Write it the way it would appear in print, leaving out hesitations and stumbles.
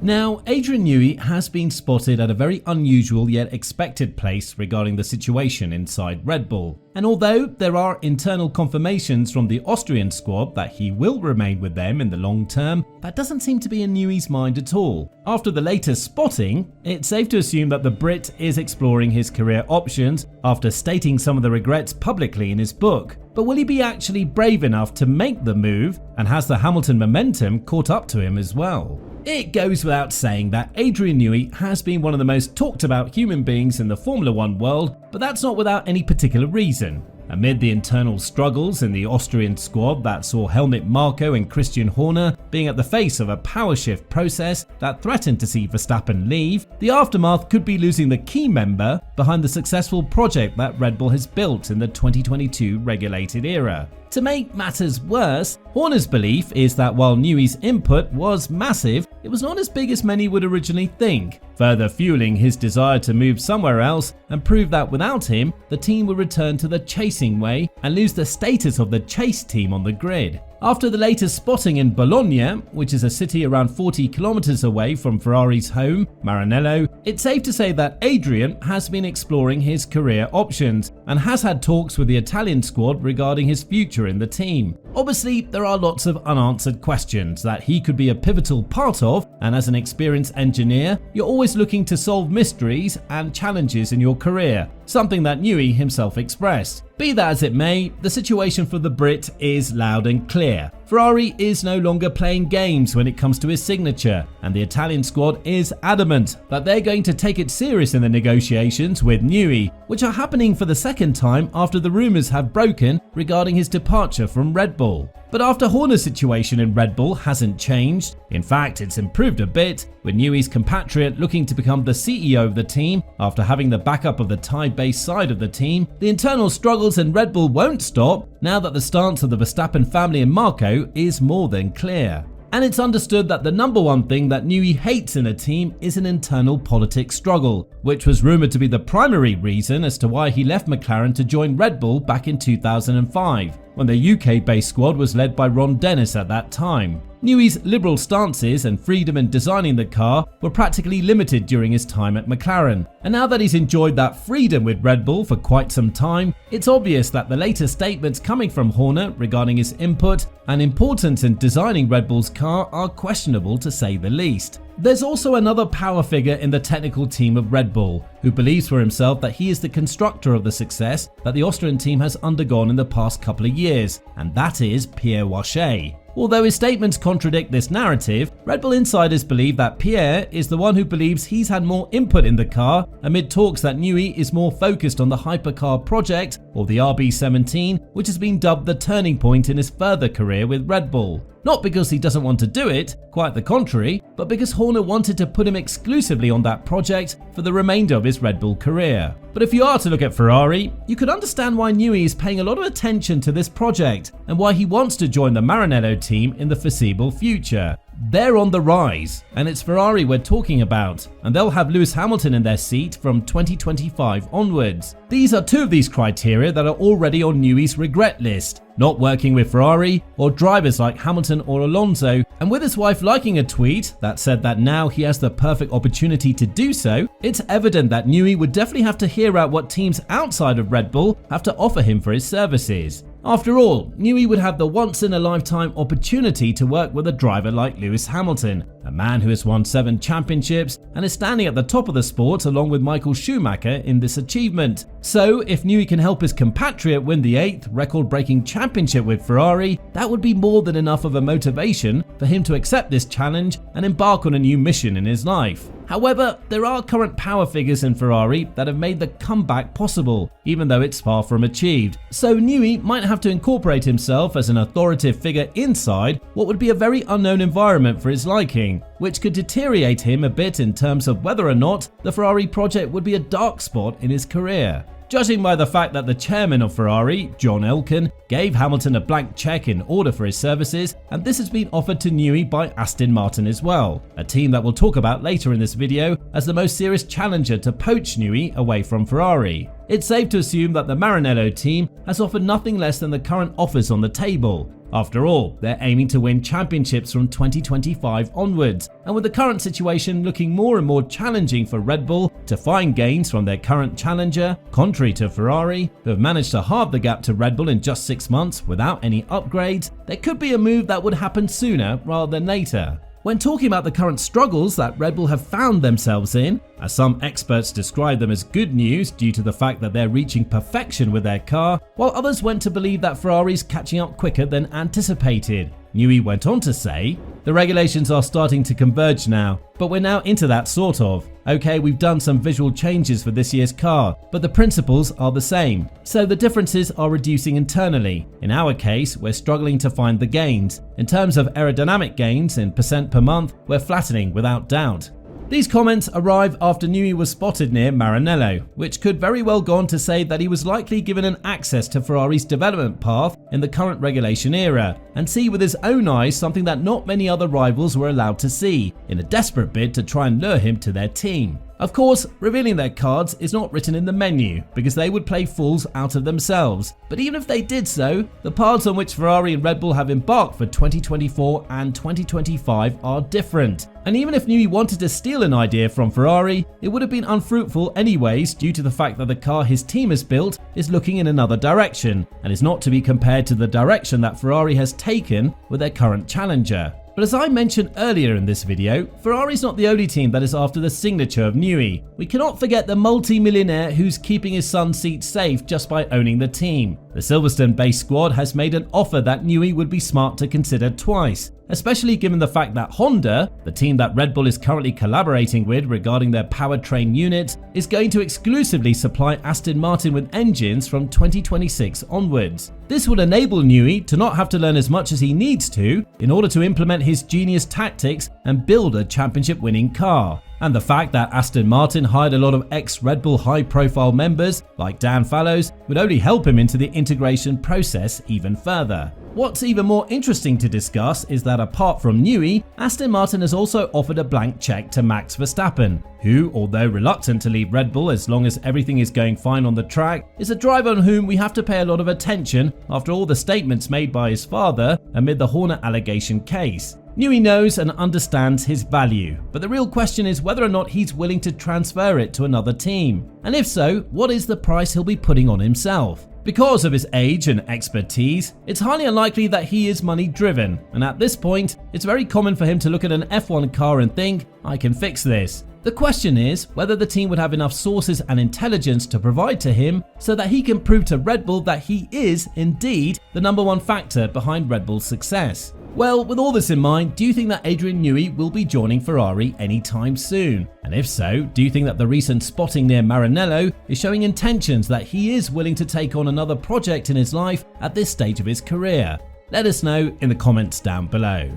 Now, Adrian Newey has been spotted at a very unusual yet expected place regarding the situation inside Red Bull. And although there are internal confirmations from the Austrian squad that he will remain with them in the long term, that doesn't seem to be in Newey's mind at all. After the latest spotting, it's safe to assume that the Brit is exploring his career options after stating some of the regrets publicly in his book. But will he be actually brave enough to make the move, and has the Hamilton momentum caught up to him as well? It goes without saying that Adrian Newey has been one of the most talked about human beings in the Formula One world, but that's not without any particular reason. Amid the internal struggles in the Austrian squad that saw Helmut Marko and Christian Horner being at the face of a power shift process that threatened to see Verstappen leave, the aftermath could be losing the key member behind the successful project that Red Bull has built in the 2022 regulated era. To make matters worse, Horner's belief is that while Newey's input was massive, it was not as big as many would originally think, further fueling his desire to move somewhere else and prove that without him, the team would return to the chasing way and lose the status of the chase team on the grid. After the latest spotting in Bologna, which is a city around 40 kilometers away from Ferrari's home, Maranello, it's safe to say that Adrian has been exploring his career options and has had talks with the Italian squad regarding his future in the team. Obviously, there are lots of unanswered questions that he could be a pivotal part of, and as an experienced engineer, you're always looking to solve mysteries and challenges in your career, something that Newey himself expressed. Be that as it may, the situation for the Brit is loud and clear. Ferrari is no longer playing games when it comes to his signature, and the Italian squad is adamant that they're going to take it serious in the negotiations with Newey, which are happening for the second time after the rumours have broken regarding his departure from Red Bull. But after Horner's situation in Red Bull hasn't changed. In fact, it's improved a bit, with Newey's compatriot looking to become the CEO of the team after having the backup of the Thai-based side of the team. The internal struggles in Red Bull won't stop now that the stance of the Verstappen family and Marko is more than clear. And it's understood that the number one thing that Newey hates in a team is an internal politics struggle, which was rumoured to be the primary reason as to why he left McLaren to join Red Bull back in 2005, when the UK-based squad was led by Ron Dennis at that time. Newey's liberal stances and freedom in designing the car were practically limited during his time at McLaren, and now that he's enjoyed that freedom with Red Bull for quite some time, it's obvious that the latest statements coming from Horner regarding his input and importance in designing Red Bull's car are questionable to say the least. There's also another power figure in the technical team of Red Bull, who believes for himself that he is the constructor of the success that the Austrian team has undergone in the past couple of years, and that is Pierre Wache. Although his statements contradict this narrative, Red Bull insiders believe that Pierre is the one who believes he's had more input in the car amid talks that Newey is more focused on the hypercar project, or the RB17, which has been dubbed the turning point in his further career with Red Bull. Not because he doesn't want to do it, quite the contrary, but because Horner wanted to put him exclusively on that project for the remainder of his Red Bull career. But if you are to look at Ferrari, you could understand why Newey is paying a lot of attention to this project and why he wants to join the Maranello team in the foreseeable future. They're on the rise, and it's Ferrari we're talking about, and they'll have Lewis Hamilton in their seat from 2025 onwards. These are two of these criteria that are already on Newey's regret list: not working with Ferrari or drivers like Hamilton or Alonso, and with his wife liking a tweet that said that now he has the perfect opportunity to do so, it's evident that Newey would definitely have to hear out what teams outside of Red Bull have to offer him for his services. After all, Newey would have the once-in-a-lifetime opportunity to work with a driver like Lewis Hamilton, a man who has won 7 championships and is standing at the top of the sport along with Michael Schumacher in this achievement. So, if Newey can help his compatriot win the 8th record-breaking championship with Ferrari, that would be more than enough of a motivation for him to accept this challenge and embark on a new mission in his life. However, there are current power figures in Ferrari that have made the comeback possible, even though it's far from achieved. So Newey might have to incorporate himself as an authoritative figure inside what would be a very unknown environment for his liking, which could deteriorate him a bit in terms of whether or not the Ferrari project would be a dark spot in his career. Judging by the fact that the chairman of Ferrari, John Elkann, gave Hamilton a blank cheque in order for his services, and this has been offered to Newey by Aston Martin as well, a team that we'll talk about later in this video as the most serious challenger to poach Newey away from Ferrari. It's safe to assume that the Maranello team has offered nothing less than the current offers on the table, After all, they're aiming to win championships from 2025 onwards, and with the current situation looking more and more challenging for Red Bull to find gains from their current challenger, contrary to Ferrari, who have managed to halve the gap to Red Bull in just 6 months without any upgrades, there could be a move that would happen sooner rather than later. When talking about the current struggles that Red Bull have found themselves in, as some experts describe them as good news due to the fact that they're reaching perfection with their car, while others went to believe that Ferrari's catching up quicker than anticipated. Newey went on to say, "The regulations are starting to converge now, but we're now into that sort of. Okay, we've done some visual changes for this year's car, but the principles are the same. So the differences are reducing internally. In our case, we're struggling to find the gains. In terms of aerodynamic gains in percent per month, we're flattening without doubt." These comments arrive after Newey was spotted near Maranello, which could very well go on to say that he was likely given an access to Ferrari's development path in the current regulation era, and see with his own eyes something that not many other rivals were allowed to see, in a desperate bid to try and lure him to their team. Of course, revealing their cards is not written in the menu, because they would play fools out of themselves. But even if they did so, the paths on which Ferrari and Red Bull have embarked for 2024 and 2025 are different. And even if Newey wanted to steal an idea from Ferrari, it would have been unfruitful anyways due to the fact that the car his team has built is looking in another direction, and is not to be compared to the direction that Ferrari has taken with their current challenger. But as I mentioned earlier in this video, Ferrari's not the only team that is after the signature of Newey. We cannot forget the multi-millionaire who's keeping his son's seat safe just by owning the team. The Silverstone-based squad has made an offer that Newey would be smart to consider twice, especially given the fact that Honda, the team that Red Bull is currently collaborating with regarding their powertrain unit, is going to exclusively supply Aston Martin with engines from 2026 onwards. This would enable Newey to not have to learn as much as he needs to in order to implement his genius tactics and build a championship-winning car. And the fact that Aston Martin hired a lot of ex-Red Bull high-profile members like Dan Fallows would only help him into the integration process even further. What's even more interesting to discuss is that apart from Newey, Aston Martin has also offered a blank check to Max Verstappen, who, although reluctant to leave Red Bull as long as everything is going fine on the track, is a driver on whom we have to pay a lot of attention after all the statements made by his father amid the Horner allegation case. Newey knows and understands his value, but the real question is whether or not he's willing to transfer it to another team. And if so, what is the price he'll be putting on himself? Because of his age and expertise, it's highly unlikely that he is money driven, and at this point, it's very common for him to look at an F1 car and think, I can fix this. The question is whether the team would have enough sources and intelligence to provide to him so that he can prove to Red Bull that he is indeed the #1 factor behind Red Bull's success. Well, with all this in mind, do you think that Adrian Newey will be joining Ferrari anytime soon? And if so, do you think that the recent spotting near Maranello is showing intentions that he is willing to take on another project in his life at this stage of his career? Let us know in the comments down below.